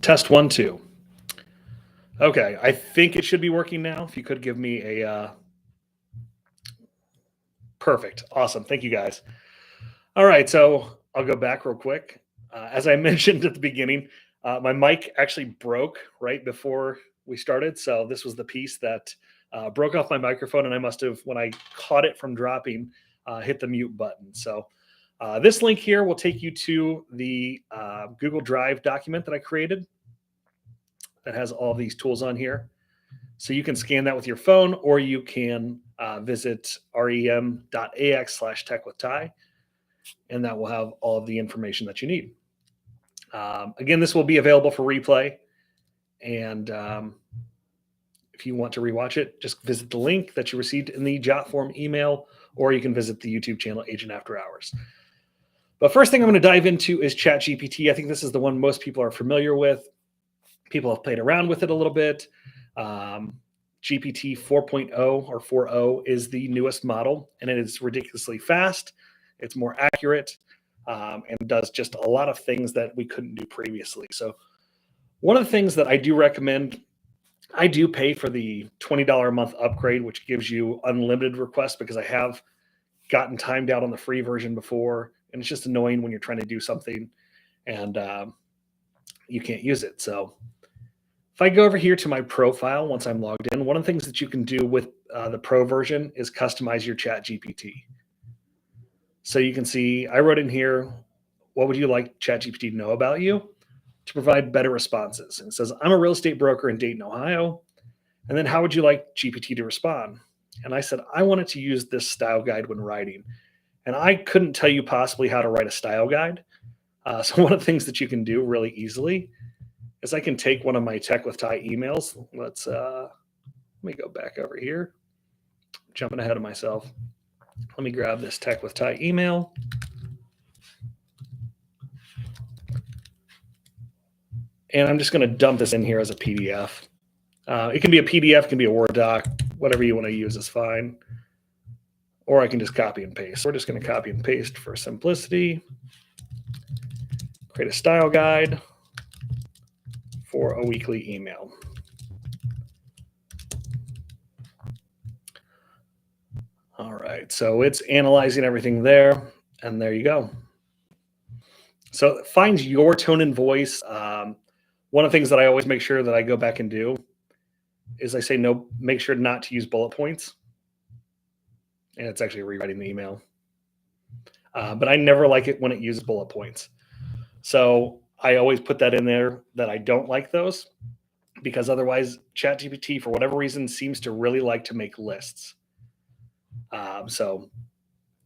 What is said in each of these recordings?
Test 1, 2. Okay, I think it should be working now. If you could give me a perfect, awesome. Thank you guys. All right, so I'll go back real quick. As I mentioned at the beginning, my mic actually broke right before we started. So this was the piece that broke off my microphone, and I must have, when I caught it from dropping, hit the mute button. So this link here will take you to the Google Drive document that I created that has all these tools on here. So you can scan that with your phone, or you can visit rem.ax/techwithty, and that will have all of the information that you need. Again, this will be available for replay. And if you want to rewatch it, just visit the link that you received in the Jotform email, or you can visit the YouTube channel Agent After Hours. But first thing I'm going to dive into is ChatGPT. I think this is the one most people are familiar with. People have played around with it a little bit. GPT 4.0 or 4.0 is the newest model, and it is ridiculously fast. It's more accurate, and does just a lot of things that we couldn't do previously. So one of the things that I do recommend, I do pay for the $20 a month upgrade, which gives you unlimited requests, because I have gotten timed out on the free version before, and it's just annoying when you're trying to do something and you can't use it. So if I go over here to my profile, once I'm logged in, one of the things that you can do with the pro version is customize your ChatGPT. So you can see, I wrote in here, what would you like ChatGPT to know about you to provide better responses? And it says, I'm a real estate broker in Dayton, Ohio. And then how would you like GPT to respond? And I said, I wanted to use this style guide when writing. And I couldn't tell you possibly how to write a style guide. So one of the things that you can do really easily is I can take one of my Tech with Ty emails. Let me go back over here. Jumping ahead of myself. Let me grab this Tech with Ty email. And I'm just going to dump this in here as a PDF. It can be a PDF, it can be a Word doc, whatever you want to use is fine. Or I can just copy and paste. So we're just going to copy and paste for simplicity. Create a style guide for a weekly email. All right, so it's analyzing everything there, and there you go. So it finds your tone and voice. One of the things that I always make sure that I go back and do is I say, no, make sure not to use bullet points. And it's actually rewriting the email. But I never like it when it uses bullet points. So I always put that in there that I don't like those, because otherwise ChatGPT, for whatever reason, seems to really like to make lists. So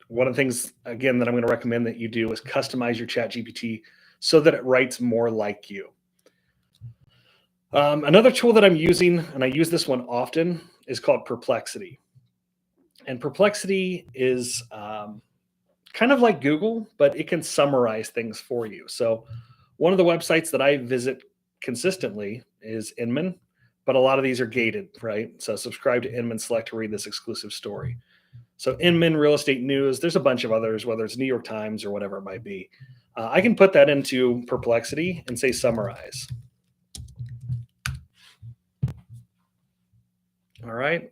one of the things, again, that I'm going to recommend that you do is customize your ChatGPT so that it writes more like you. Another tool that I'm using, and I use this one often, is called Perplexity. And Perplexity is kind of like Google, but it can summarize things for you. So one of the websites that I visit consistently is Inman, but a lot of these are gated, right? So subscribe to Inman Select to read this exclusive story. So Inman, Real Estate News, there's a bunch of others, whether it's New York Times or whatever it might be. I can put that into Perplexity and say summarize. All right.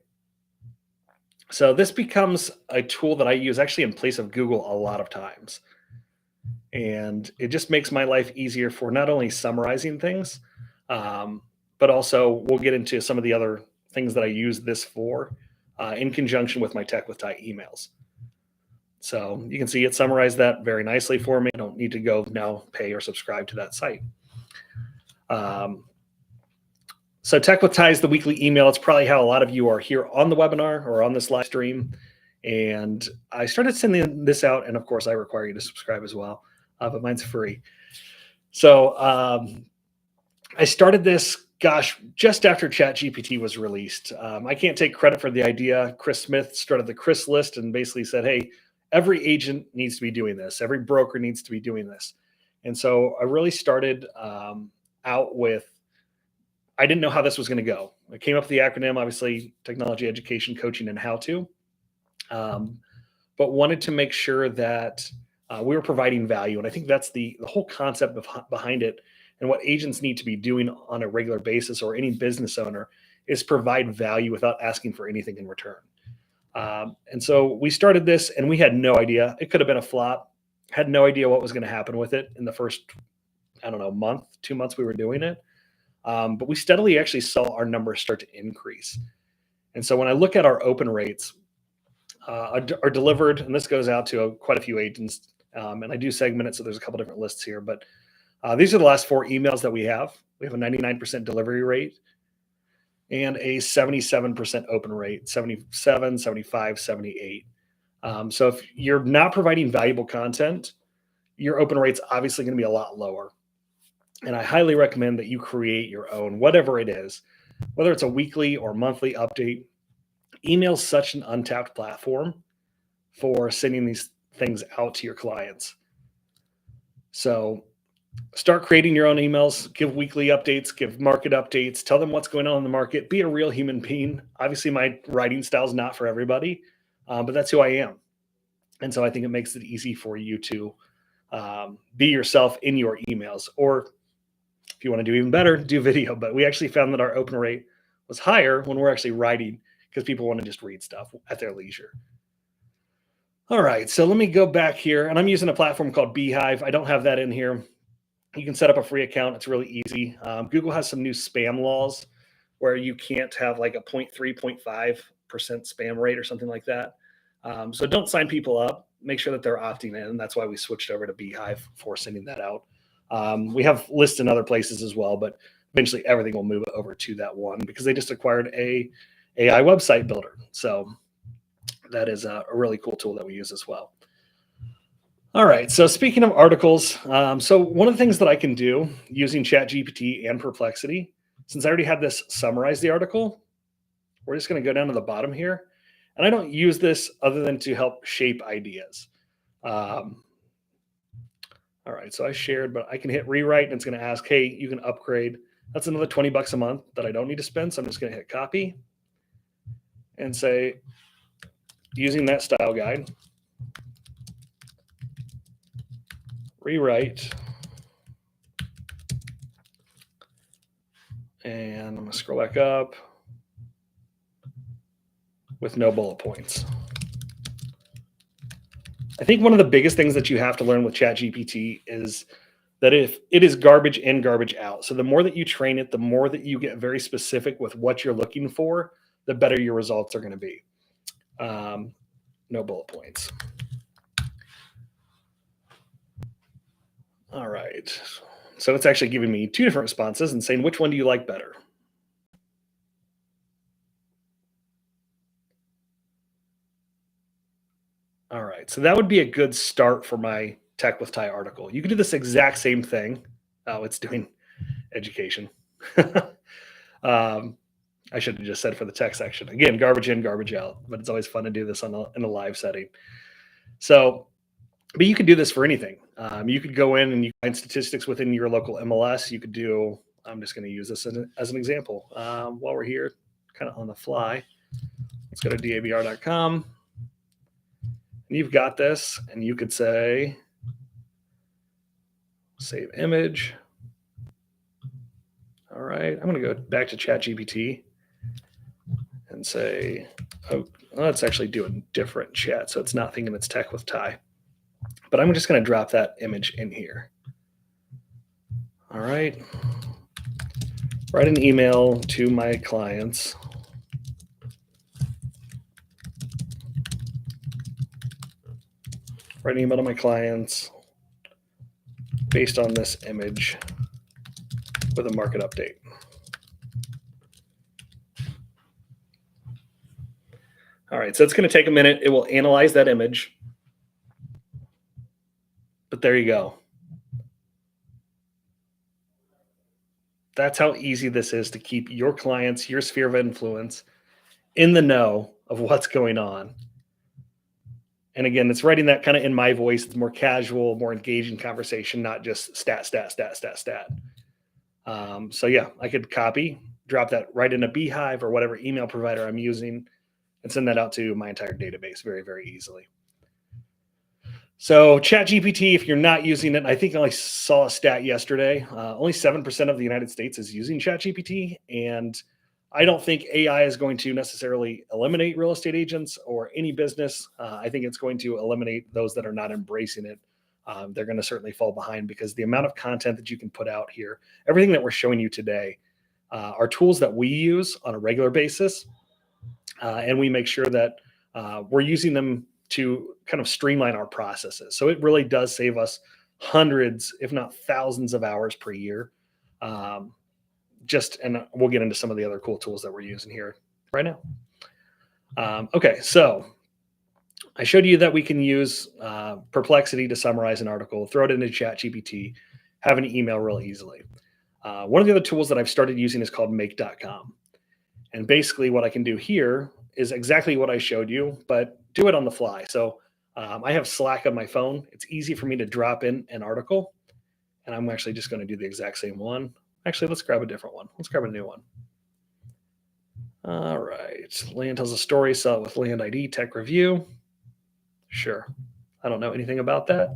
So this becomes a tool that I use actually in place of Google a lot of times. And it just makes my life easier for not only summarizing things, but also we'll get into some of the other things that I use this for in conjunction with my Tech with Ty emails. So you can see it summarized that very nicely for me. I don't need to go now pay or subscribe to that site. So Tech with Ty is the weekly email. It's probably how a lot of you are here on the webinar or on this live stream. And I started sending this out, and of course I require you to subscribe as well, but mine's free. So I started this, gosh, just after ChatGPT was released. I can't take credit for the idea. Chris Smith started the Chris list and basically said, hey, every agent needs to be doing this. Every broker needs to be doing this. And so I really started out with, I didn't know how this was going to go. I came up with the acronym, obviously, technology, education, coaching, and how to, but wanted to make sure that we were providing value. And I think that's the whole concept behind it. and what agents need to be doing on a regular basis, or any business owner, is provide value without asking for anything in return. And so we started this, and we had no idea. It could have been a flop. Had no idea what was going to happen with it in the first, I don't know, month, 2 months we were doing it. But we steadily actually saw our numbers start to increase. And so when I look at our open rates, are delivered, and this goes out to quite a few agents, and I do segment it, so there's a couple different lists here, but these are the last 4 emails that we have. We have a 99% delivery rate and a 77% open rate, 77, 75, 78. So if you're not providing valuable content, your open rate's obviously going to be a lot lower. And I highly recommend that you create your own, whatever it is, whether it's a weekly or monthly update. Email's such an untapped platform for sending these things out to your clients. So start creating your own emails, give weekly updates, give market updates, tell them what's going on in the market, be a real human being. Obviously, my writing style is not for everybody, but that's who I am. And so I think it makes it easy for you to be yourself in your emails. Or if you want to do even better, do video. But we actually found that our open rate was higher when we're actually writing, because people want to just read stuff at their leisure. All right, so let me go back here, and I'm using a platform called Beehive. I don't have that in here. You can set up a free account. It's really easy. Google has some new spam laws where you can't have like a 0.3, 0.5% spam rate or something like that. So don't sign people up. Make sure that they're opting in. That's why we switched over to Beehive for sending that out. We have lists in other places as well, but eventually everything will move over to that one, because they just acquired a AI website builder. So that is a really cool tool that we use as well. All right, so speaking of articles, so one of the things that I can do using ChatGPT and Perplexity, since I already had this summarize the article, we're just going to go down to the bottom here. And I don't use this other than to help shape ideas. All right, so I shared, but I can hit rewrite, and it's going to ask, hey, you can upgrade. That's another $20 a month that I don't need to spend. So I'm just going to hit copy and say, using that style guide, rewrite, and I'm going to scroll back up with no bullet points. I think one of the biggest things that you have to learn with ChatGPT is that if it is garbage in, garbage out. So the more that you train it, the more that you get very specific with what you're looking for, the better your results are going to be. No bullet points. All right. So it's actually giving me 2 different responses and saying, which one do you like better? All right. So that would be a good start for my Tech with Ty article. You can do this exact same thing. Oh, it's doing education. I should have just said for the tech section. Again, garbage in, garbage out, but it's always fun to do this in a live setting. So, but you could do this for anything. You could go in and you find statistics within your local MLS. You could do, I'm just going to use this as an example. While we're here, kind of on the fly, let's go to dabr.com. And you've got this, and you could say, save image. All right, I'm going to go back to ChatGPT and say, oh, let's actually do a different chat. So it's not thinking it's Tech with Ty. But I'm just going to drop that image in here. All right. Write an email to my clients. Write an email to my clients based on this image with a market update. All right, so it's going to take a minute. It will analyze that image. But there you go. That's how easy this is to keep your clients, your sphere of influence, in the know of what's going on. And again, it's writing that kind of in my voice. It's more casual, more engaging conversation, not just stat. So yeah, I could copy, drop that right in a Beehive or whatever email provider I'm using, and send that out to my entire database very, very easily. So ChatGPT, if you're not using it, I think I only saw a stat yesterday. Only 7% of the United States is using ChatGPT, and I don't think AI is going to necessarily eliminate real estate agents or any business. I think it's going to eliminate those that are not embracing it. They're going to certainly fall behind because the amount of content that you can put out here, everything that we're showing you today, are tools that we use on a regular basis, and we make sure that we're using them to kind of streamline our processes. So it really does save us hundreds, if not thousands of hours per year. And we'll get into some of the other cool tools that we're using here right now. Okay, so I showed you that we can use Perplexity to summarize an article, throw it into ChatGPT, have an email real easily. One of the other tools that I've started using is called make.com. And basically what I can do here is exactly what I showed you, but do it on the fly. So I have Slack on my phone. It's easy for me to drop in an article, and I'm actually just going to do the exact same one. Actually, let's grab a different one. Let's grab a new one. All right. Land tells a story, sell it with land ID, tech review. Sure. I don't know anything about that.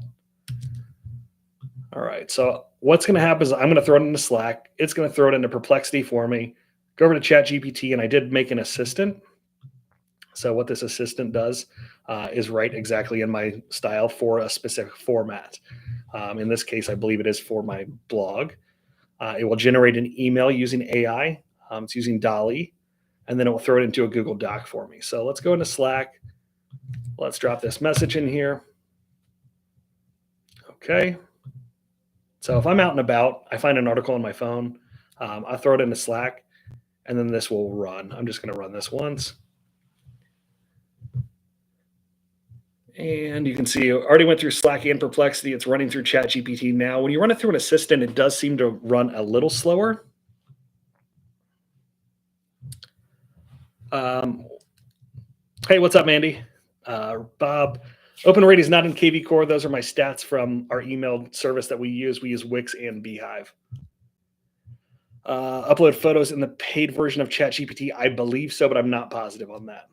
All right. So what's going to happen is I'm going to throw it into Slack. It's going to throw it into Perplexity for me. Go over to ChatGPT, and I did make an assistant. So what this assistant does is write exactly in my style for a specific format. In this case, I believe it is for my blog. It will generate an email using AI. It's using DALL-E, and then it will throw it into a Google Doc for me. So let's go into Slack. Let's drop this message in here. Okay. So if I'm out and about, I find an article on my phone, I throw it into Slack, and then this will run. I'm just going to run this once. And you can see it already went through Slack and Perplexity. It's running through ChatGPT now. When you run it through an assistant, it does seem to run a little slower. Hey, what's up, Mandy? Bob, Open Rate is not in KV Core. Those are my stats from our email service that we use. We use Wix and Beehive. Upload photos in the paid version of ChatGPT. I believe so, but I'm not positive on that.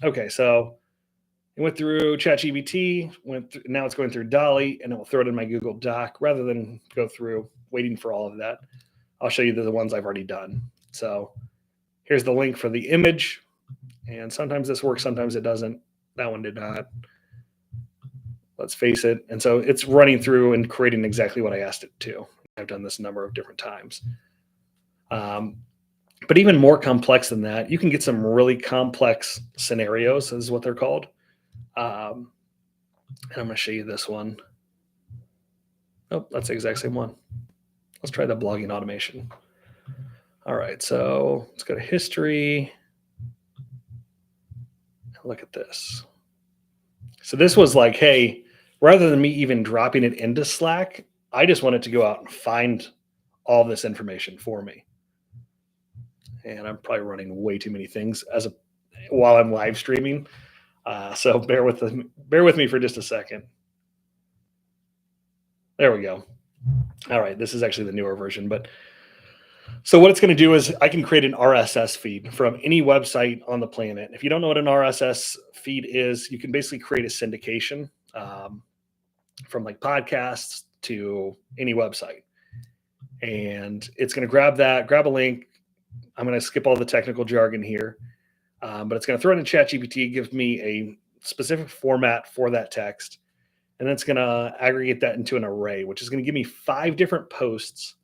Okay, so it went through ChatGPT, now it's going through DALL-E, and it will throw it in my Google Doc rather than go through waiting for all of that. I'll show you the ones I've already done. So here's the link for the image, and sometimes this works, sometimes it doesn't. That one did not. Let's face it. And so it's running through and creating exactly what I asked it to. I've done this a number of different times. But even more complex than that, you can get some really complex scenarios, is what they're called. And I'm going to show you this one. Oh, that's the exact same one. Let's try the blogging automation. All right, so let's go to history. Look at this. So this was like, hey, rather than me even dropping it into Slack, I just wanted to go out and find all this information for me. And I'm probably running way too many things while I'm live streaming. So bear with me for just a second. There we go. All right, this is actually the newer version. But so what it's going to do is I can create an RSS feed from any website on the planet. If you don't know what an RSS feed is, you can basically create a syndication from like podcasts to any website. And it's going to grab a link. I'm going to skip all the technical jargon here. But it's going to throw it in ChatGPT, give me a specific format for that text, and then it's going to aggregate that into an array, which is going to give me 5 different posts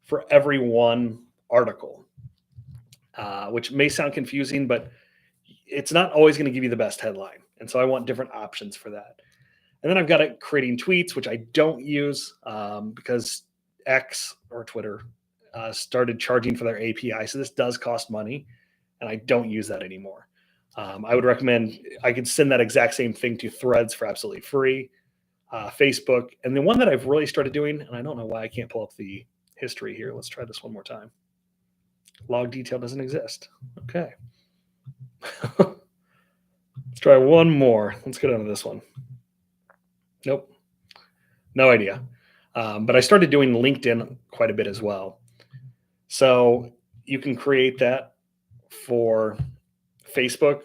for every one article, which may sound confusing, but it's not always going to give you the best headline. And so I want different options for that. And then I've got it creating tweets, which I don't use because X or Twitter started charging for their API. So this does cost money, and I don't use that anymore. I would recommend I could send that exact same thing to Threads for absolutely free, Facebook. And the one that I've really started doing, and I don't know why I can't pull up the history here. Let's try this one more time. Log detail doesn't exist. Okay. Let's try one more. Let's go down to this one. Nope. No idea. But I started doing LinkedIn quite a bit as well. So you can create that for Facebook.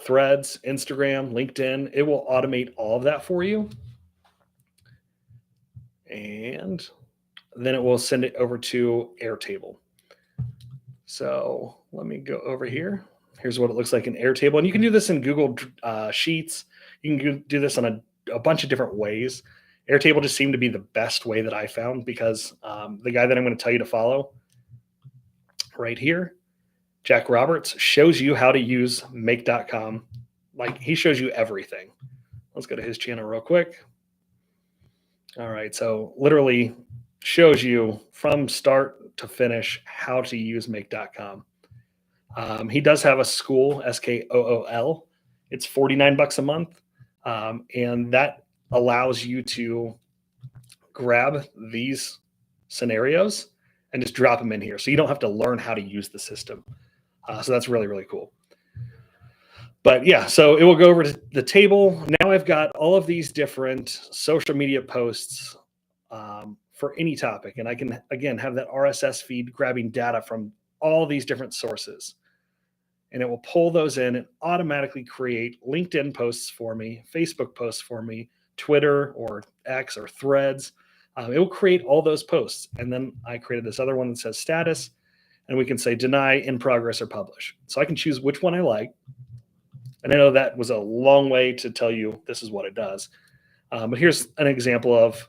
Threads, Instagram, LinkedIn. It will automate all of that for you. And then it will send it over to Airtable. So let me go over here. Here's what it looks like in Airtable. And you can do this in Google Sheets. You can do this on a bunch of different ways. Airtable just seemed to be the best way that I found because the guy that I'm going to tell you to follow right here, Jack Roberts, shows you how to use make.com. Like, he shows you everything. Let's go to his channel real quick. All right. So literally shows you from start to finish how to use make.com. He does have a school, SKOOL. It's $49 a month. And that allows you to grab these scenarios and just drop them in here. So you don't have to learn how to use the system. So that's really, really cool. But yeah, so it will go over to the table. Now I've got all of these different social media posts for any topic. And I can, again, have that RSS feed grabbing data from all these different sources. And it will pull those in and automatically create LinkedIn posts for me, Facebook posts for me, Twitter or X or Threads. It will create all those posts. And then I created this other one that says status. And we can say deny, in progress, or publish. So I can choose which one I like. And I know that was a long way to tell you this is what it does. But here's an example of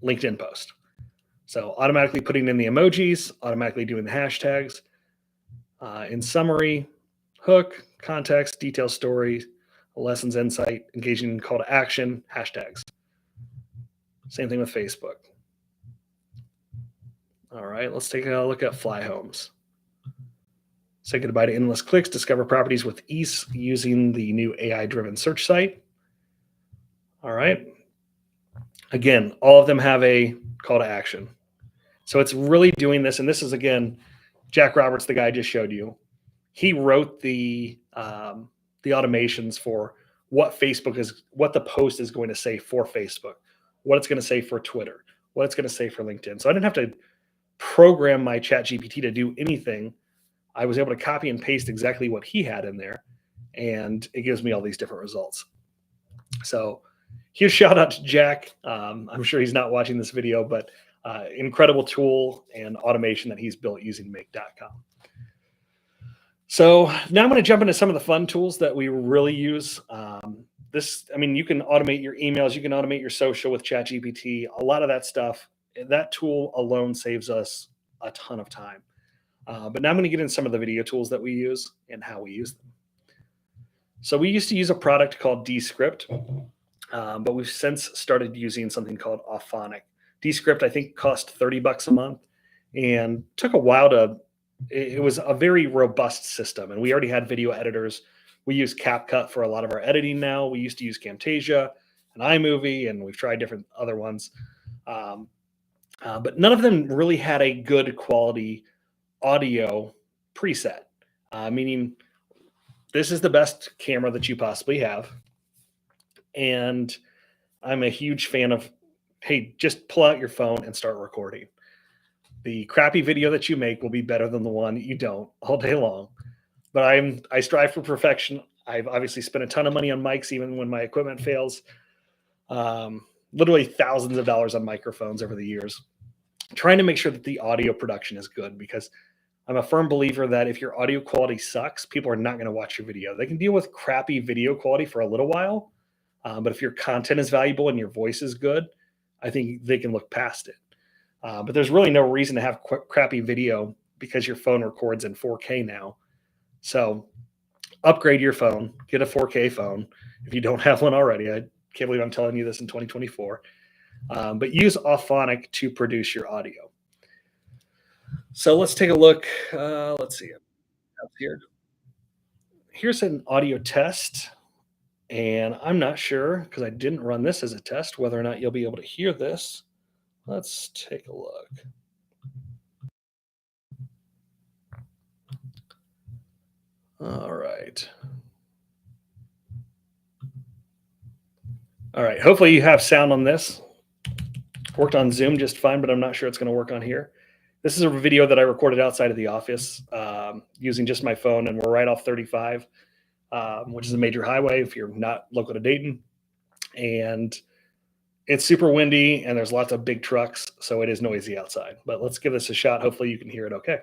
LinkedIn post. So automatically putting in the emojis, automatically doing the hashtags. In summary, hook, context, detail story, lessons, insight, engaging call to action, hashtags. Same thing with Facebook. All right, let's take a look at fly homes. Say goodbye to endless clicks, discover properties with ease using the new AI-driven search site. All right. Again, all of them have a call to action. So it's really doing this, and this is, again, Jack Roberts, the guy I just showed you. He wrote the automations for what Facebook is, what the post is going to say for Facebook, what it's going to say for Twitter, what it's going to say for LinkedIn. So I didn't have to program my ChatGPT to do anything. I was able to copy and paste exactly what he had in there, and it gives me all these different results. So huge shout out to Jack. I'm sure he's not watching this video, but incredible tool and automation that he's built using make.com. So now I'm going to jump into some of the fun tools that we really use. You can automate your emails, you can automate your social with ChatGPT, a lot of that stuff. That tool alone saves us a ton of time. But now I'm going to get into some of the video tools that we use and how we use them. So we used to use a product called Descript, but we've since started using something called Auphonic. Descript, I think, cost $30 a month, and took a while it was a very robust system, and we already had video editors. We use CapCut for a lot of our editing now. We used to use Camtasia and iMovie, and we've tried different other ones. But none of them really had a good quality audio preset, meaning this is the best camera that you possibly have. And I'm a huge fan of, hey, just pull out your phone and start recording. The crappy video that you make will be better than the one you don't all day long. But I strive for perfection. I've obviously spent a ton of money on mics, even when my equipment fails. Literally thousands of dollars on microphones over the years, trying to make sure that the audio production is good, because I'm a firm believer that if your audio quality sucks, people are not going to watch your video. They can deal with crappy video quality for a little while, but if your content is valuable and your voice is good, I think they can look past it. But there's really no reason to have crappy video because your phone records in 4K now. So upgrade your phone, get a 4K phone if you don't have one already. I can't believe I'm telling you this in 2024. But use Auphonic to produce your audio. So let's take a look. Let's see up here. Here's an audio test. And I'm not sure, because I didn't run this as a test, whether or not you'll be able to hear this. Let's take a look. All right. All right. Hopefully you have sound on this. Worked on Zoom just fine, but I'm not sure it's going to work on here. This is a video that I recorded outside of the office using just my phone, and we're right off 35, which is a major highway if you're not local to Dayton. And it's super windy and there's lots of big trucks, so it is noisy outside. But let's give this a shot. Hopefully you can hear it okay.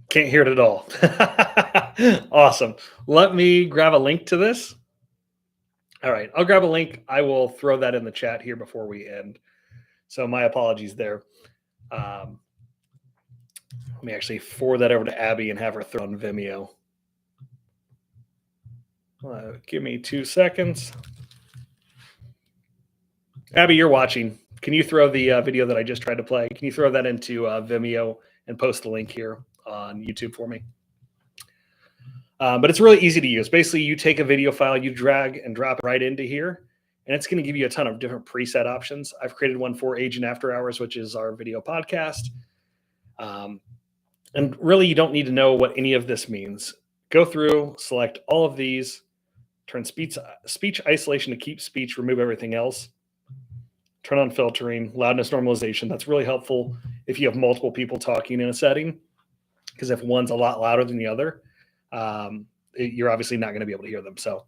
Can't hear it at all. Awesome. Let me grab a link to this. All right, I'll grab a link. I will throw that in the chat here before we end. So my apologies there. Let me actually forward that over to Abby and have her throw on Vimeo. Give me 2 seconds. Abby, you're watching. Can you throw the video that I just tried to play? Can you throw that into Vimeo and post the link here on YouTube for me? But it's really easy to use. Basically, you take a video file, you drag and drop it right into here, and it's going to give you a ton of different preset options. I've created one for HeyGen After Hours, which is our video podcast. And really, you don't need to know what any of this means. Go through, select all of these, turn speech isolation to keep speech, remove everything else. Turn on filtering, loudness normalization. That's really helpful if you have multiple people talking in a setting, because if one's a lot louder than the other, you're obviously not going to be able to hear them. So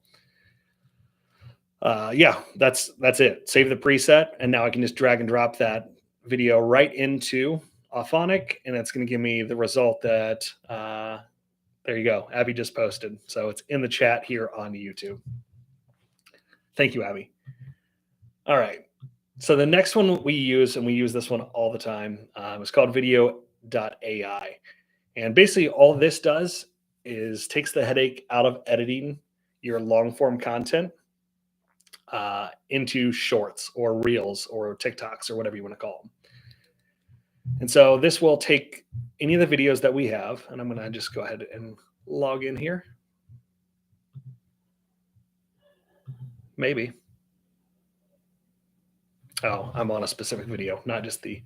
yeah, that's it. Save the preset, and now I can just drag and drop that video right into Auphonic, and it's going to give me the result that there you go. Abby just posted, so it's in the chat here on YouTube. Thank you, Abby. All right. So the next one we use, and we use this one all the time, is called Vidyo.ai. And basically all this does is takes the headache out of editing your long form content into shorts or reels or TikToks or whatever you want to call them. And so this will take any of the videos that we have, and I'm going to just go ahead and log in here. Maybe. Oh, I'm on a specific video, not just the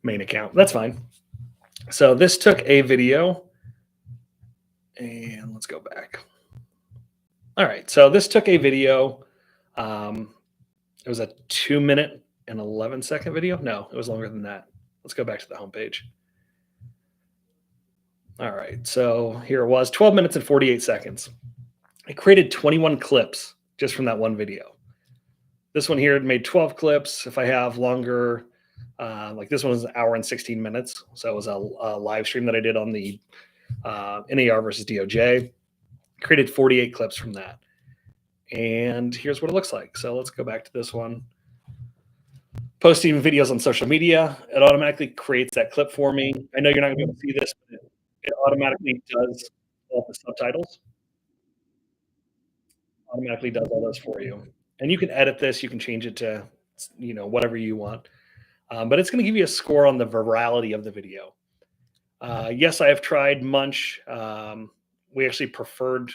main account. That's fine. So this took a video, and let's go back. All right, so this took a video. It was a 2 minute and 11 second video. No, it was longer than that. Let's go back to the homepage. All right, so here it was, 12 minutes and 48 seconds. I created 21 clips just from that one video. This one here made 12 clips. If I have longer, like this one was an hour and 16 minutes. So it was a live stream that I did on the NAR versus DOJ. Created 48 clips from that. And here's what it looks like. So let's go back to this one. Posting videos on social media, it automatically creates that clip for me. I know you're not going to be able to see this, but it automatically does all the subtitles. Automatically does all those for you. And you can edit this. You can change it to, whatever you want. But it's going to give you a score on the virality of the video. Yes, I have tried Munch. We actually preferred,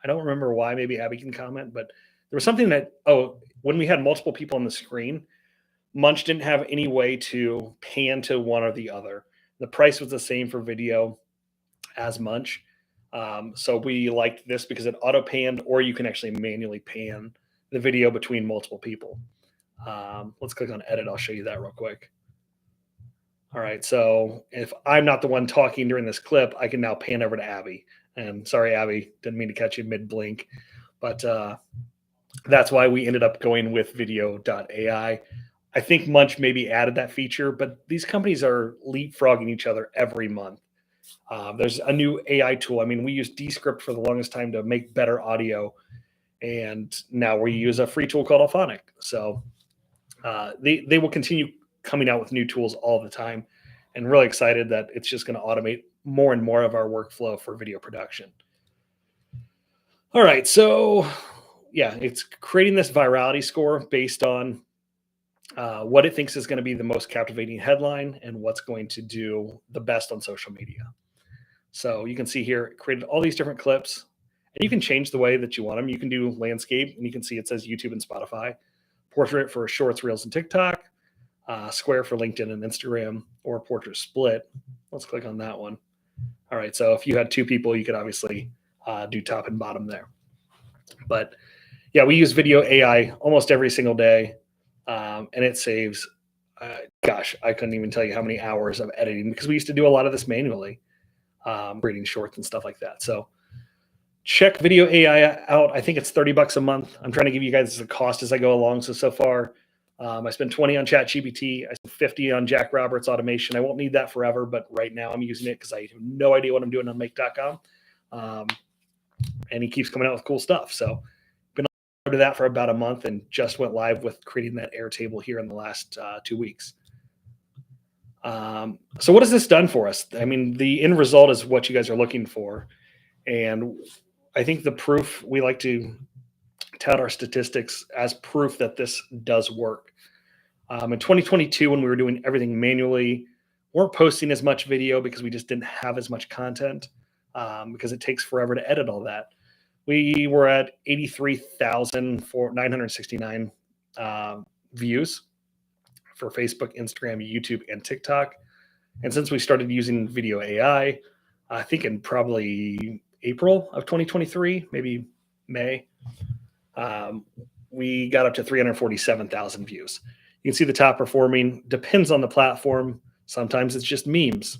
I don't remember why, maybe Abby can comment, but there was something that, when we had multiple people on the screen, Munch didn't have any way to pan to one or the other. The price was the same for video as Munch. So we liked this because it auto panned, or you can actually manually pan the video between multiple people. Let's click on edit. I'll show you that real quick. All right. So if I'm not the one talking during this clip, I can now pan over to Abby. And sorry, Abby, didn't mean to catch you mid blink, but that's why we ended up going with Vidyo.ai. I think Munch maybe added that feature, but these companies are leapfrogging each other every month. There's a new AI tool. I mean, we used Descript for the longest time to make better audio, and now we use a free tool called Auphonic. So they will continue coming out with new tools all the time, and really excited that it's just going to automate more and more of our workflow for video production. All right, so yeah, it's creating this virality score based on what it thinks is going to be the most captivating headline and what's going to do the best on social media. So you can see here, it created all these different clips, and you can change the way that you want them. You can do landscape, and you can see it says YouTube and Spotify, portrait for Shorts, Reels, and TikTok, square for LinkedIn and Instagram, or portrait split. Let's click on that one. All right, so if you had two people, you could obviously do top and bottom there. But yeah, we use Vidyo.ai almost every single day, and it saves, gosh, I couldn't even tell you how many hours of editing because we used to do a lot of this manually, creating shorts and stuff like that. So check Vidyo.ai out. I think it's $30 a month. I'm trying to give you guys the cost as I go along. So far, I spent 20 on ChatGPT. I spent 50 on Jack Roberts automation. I won't need that forever, but right now I'm using it because I have no idea what I'm doing on make.com. And he keeps coming out with cool stuff. So been on to that for about a month and just went live with creating that Airtable here in the last 2 weeks. So what has this done for us? I mean, the end result is what you guys are looking for. And I think the proof, we like to tout our statistics as proof that this does work. In 2022, when we were doing everything manually, weren't posting as much video because we just didn't have as much content, because it takes forever to edit all that. We were at 83,969 views for Facebook, Instagram, YouTube, and TikTok. And since we started using Vidyo.ai, I think in probably April of 2023, maybe May, we got up to 347,000 views. You can see the top performing, depends on the platform. Sometimes it's just memes.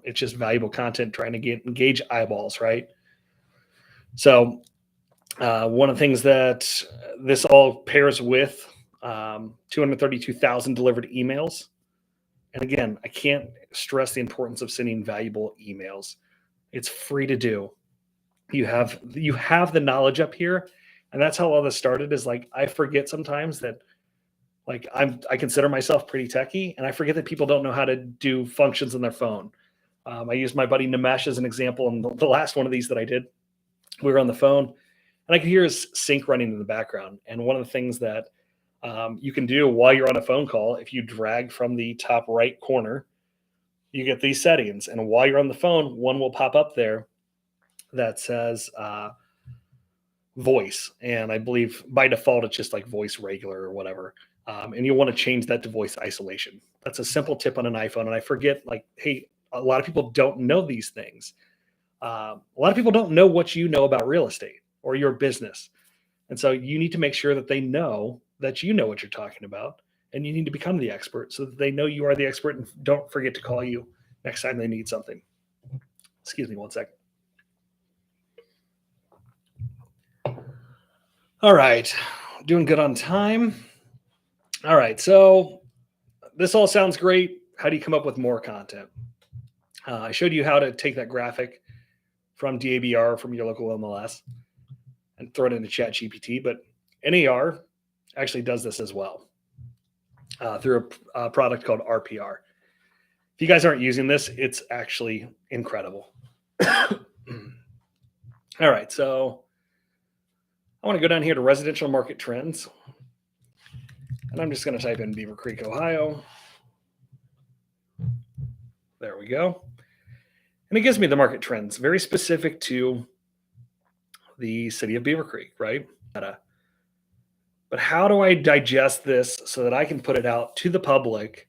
It's just valuable content trying to engage eyeballs, right? So one of the things that this all pairs with, 232,000 delivered emails. And again, I can't stress the importance of sending valuable emails. It's free to do. You have the knowledge up here, and that's how all this started. Is like I forget sometimes that like I consider myself pretty techie, and I forget that people don't know how to do functions on their phone. I used my buddy Nimesh as an example, and the last one of these that I did, we were on the phone, and I could hear his sync running in the background. And one of the things that you can do while you're on a phone call, if you drag from the top right corner, you get these settings. And while you're on the phone, one will pop up there that says voice. And I believe by default, it's just like voice regular or whatever. And you'll want to change that to voice isolation. That's a simple tip on an iPhone. And I forget, like, hey, a lot of people don't know these things. A lot of people don't know what you know about real estate or your business. And so you need to make sure that they know that you know what you're talking about, and you need to become the expert so that they know you are the expert and don't forget to call you next time they need something. Excuse me one second. All right, doing good on time. All right, so this all sounds great. How do you come up with more content? I showed you how to take that graphic from DABR from your local MLS and throw it into ChatGPT, but NAR actually does this as well through a product called RPR. If you guys aren't using this, it's actually incredible. All right, so I want to go down here to residential market trends, and I'm just going to type in Beaver Creek, Ohio. There we go. And it gives me the market trends, very specific to the city of Beaver Creek, right? But how do I digest this so that I can put it out to the public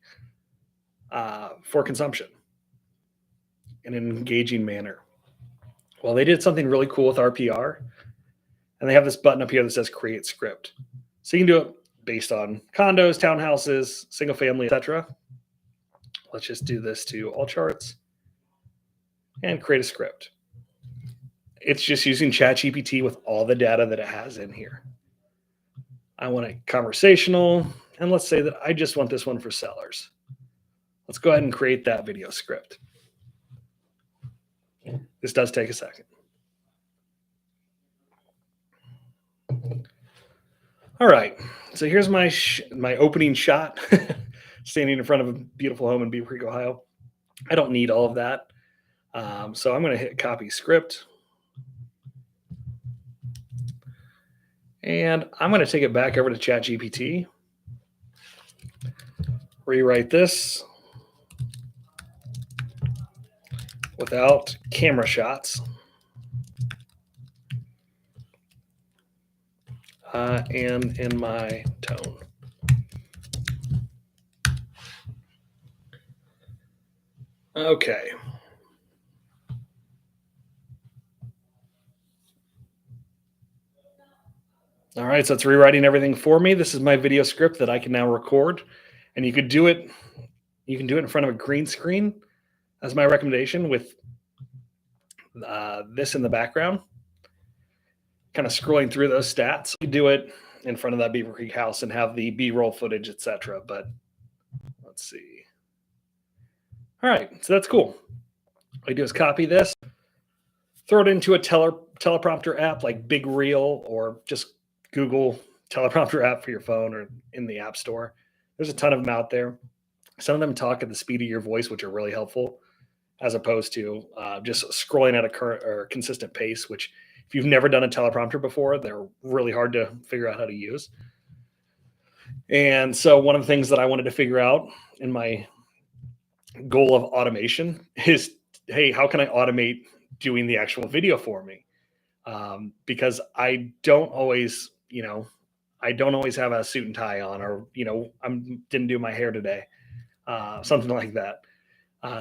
for consumption in an engaging manner? Well, they did something really cool with RPR, and they have this button up here that says Create Script. So you can do it based on condos, townhouses, single family, etc. Let's just do this to all charts and create a script. It's just using ChatGPT with all the data that it has in here. I want it conversational, and let's say that I just want this one for sellers. Let's go ahead and create that video script. This does take a second. All right, so here's my opening shot, standing in front of a beautiful home in Beaver Creek, Ohio. I don't need all of that, so I'm going to hit copy script. And I'm going to take it back over to ChatGPT. rewrite this without camera shots. And in my tone. Okay. All right, so it's rewriting everything for me. This is my video script that I can now record, and you could do it. You can do it in front of a green screen, as my recommendation, with this in the background, kind of scrolling through those stats. You could do it in front of that Beaver Creek house and have the B-roll footage, etc. But let's see. All right, so that's cool. What I do is copy this, throw it into a teleprompter app like Big Reel, or just Google teleprompter app for your phone or in the App Store. There's a ton of them out there. Some of them talk at the speed of your voice, which are really helpful, as opposed to just scrolling at a current or consistent pace, which if you've never done a teleprompter before, they're really hard to figure out how to use. And so one of the things that I wanted to figure out in my goal of automation is, hey, how can I automate doing the actual video for me? Because I don't always, I don't always have a suit and tie on, or, I didn't do my hair today, something like that.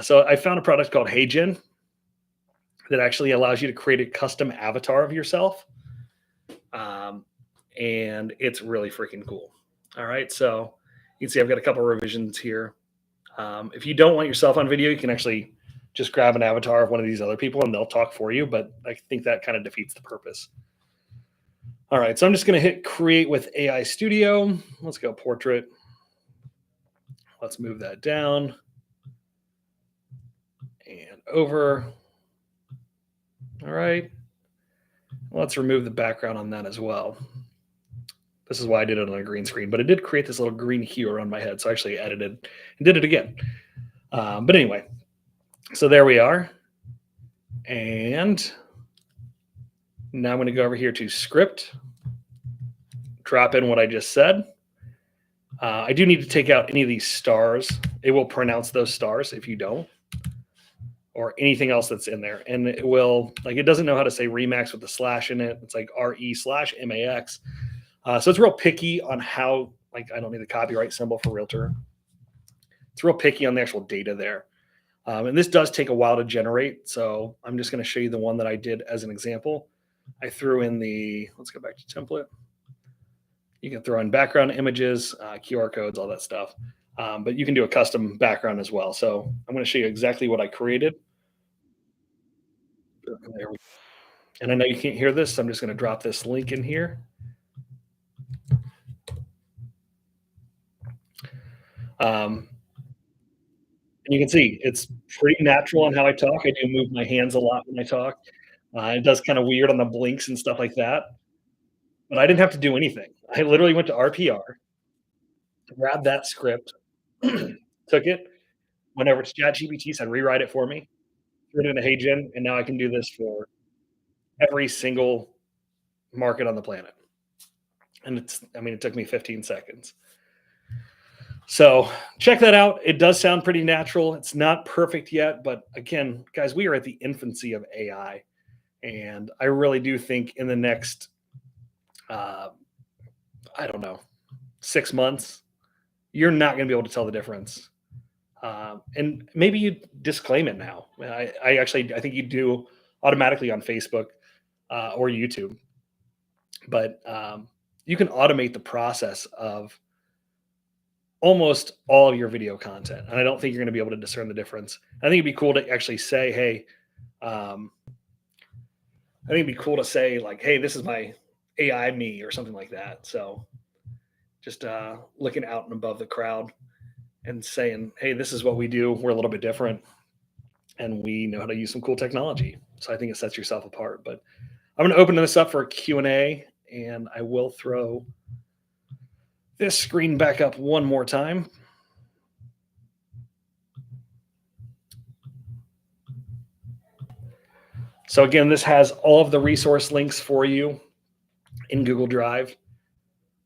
So I found a product called HeyGen that actually allows you to create a custom avatar of yourself. And it's really freaking cool. All right. So you can see I've got a couple of revisions here. If you don't want yourself on video, you can actually just grab an avatar of one of these other people and they'll talk for you. But I think that kind of defeats the purpose. All right. So I'm just going to hit create with AI Studio. Let's go portrait. Let's move that down and over. All right. Let's remove the background on that as well. This is why I did it on a green screen, but it did create this little green hue around my head. So I actually edited and did it again. But anyway, so there we are. And now I'm going to go over here to script, drop in what I just said. I do need to take out any of these stars. It will pronounce those stars if you don't, or anything else that's in there. And it will, like, it doesn't know how to say Remax with the slash in it. It's like RE/MAX. So it's real picky on how, like, I don't need the copyright symbol for realtor. It's real picky on the actual data there. And this does take a while to generate. So I'm just going to show you the one that I did as an example. I threw in let's go back to template. You can throw in background images, QR codes, all that stuff. But you can do a custom background as well. So I'm going to show you exactly what I created. There we go. And I know you can't hear this, so I'm just going to drop this link in here. And you can see it's pretty natural on how I talk. I do move my hands a lot when I talk. It does kind of weird on the blinks and stuff like that. But I didn't have to do anything. I literally went to RPR, grabbed that script, took it, went over to ChatGPT, said rewrite it for me, threw it into HeyGen, and now I can do this for every single market on the planet. And it took me 15 seconds. So check that out. It does sound pretty natural. It's not perfect yet, but again, guys, we are at the infancy of AI. And I really do think in the next, 6 months, you're not going to be able to tell the difference. And maybe you disclaim it now. I think you do automatically on Facebook or YouTube. But you can automate the process of almost all of your video content. And I don't think you're going to be able to discern the difference. I think it'd be cool to actually say, hey, like, hey, this is my AI me or something like that. So just looking out and above the crowd and saying, hey, this is what we do. We're a little bit different and we know how to use some cool technology. So I think it sets yourself apart. But I'm going to open this up for a Q&A, and I will throw this screen back up one more time. So again, this has all of the resource links for you in Google Drive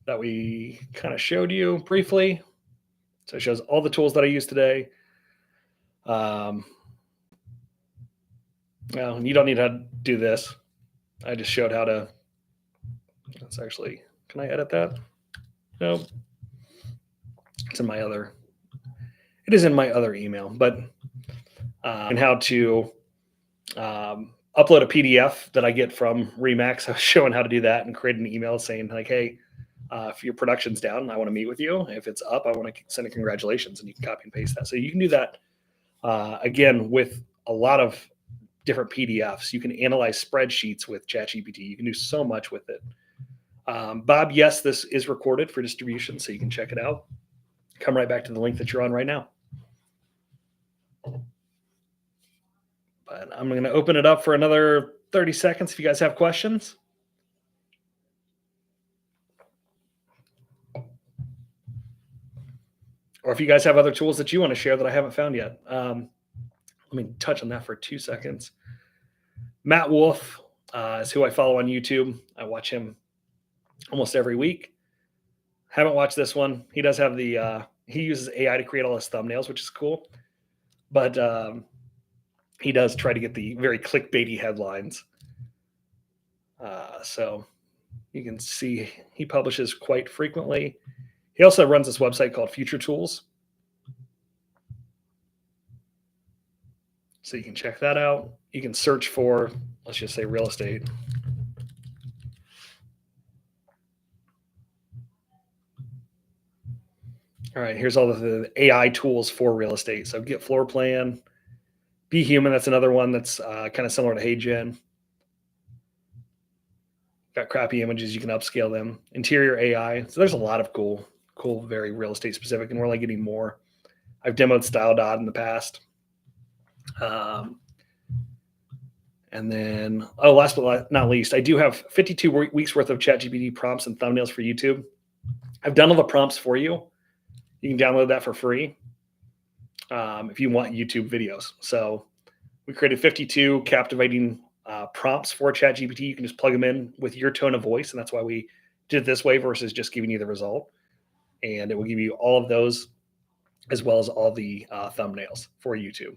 that we kind of showed you briefly. So it shows all the tools that I use today. Well, you don't need to do this. I just showed how to. That's actually. Can I edit that? No. It's in my other. It is in my other email, but and how to upload a PDF that I get from rem.ax. I was showing how to do that and create an email saying like, hey, if your production's down, I want to meet with you. If it's up, I want to send a congratulations, and you can copy and paste that. So you can do that again with a lot of different PDFs. You can analyze spreadsheets with ChatGPT. You can do so much with it. Bob, yes, this is recorded for distribution, so you can check it out. Come right back to the link that you're on right now. But I'm going to open it up for another 30 seconds if you guys have questions. Or if you guys have other tools that you want to share that I haven't found yet. Let me touch on that for 2 seconds. Matt Wolf is who I follow on YouTube. I watch him almost every week. Haven't watched this one. He does have the, he uses AI to create all his thumbnails, which is cool. But he does try to get the very clickbaity headlines. So you can see he publishes quite frequently. He also runs this website called Future Tools. So you can check that out. You can search for, let's just say, real estate. All right, here's all the AI tools for real estate. So get floor plan, Be Human. That's another one that's kind of similar to HeyGen. Got crappy images, you can upscale them. Interior AI. So there's a lot of cool, very real estate specific, and we're only getting more. I've demoed StyleDot in the past. And then, last but not least, I do have 52 weeks worth of ChatGPT prompts and thumbnails for YouTube. I've done all the prompts for you. You can download that for free if you want YouTube videos. So we created 52 captivating prompts for ChatGPT. You can just plug them in with your tone of voice, and that's why we did it this way versus just giving you the result. And it will give you all of those, as well as all the thumbnails for YouTube.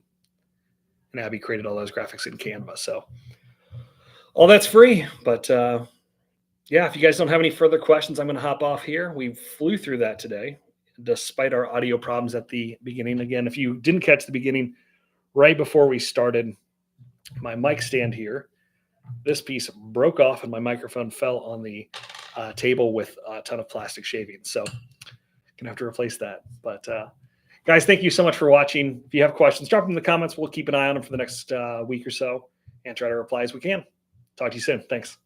And Abby created all those graphics in Canva. So all that's free. But yeah, if you guys don't have any further questions, I'm going to hop off here. We flew through that today, despite our audio problems at the beginning. Again, if you didn't catch the beginning, right before we started, my mic stand here, this piece broke off and my microphone fell on the table with a ton of plastic shavings. So gonna have to replace that. But guys, thank you so much for watching. If you have questions, drop them in the comments. We'll keep an eye on them for the next week or so and try to reply as we can. Talk to you soon. Thanks.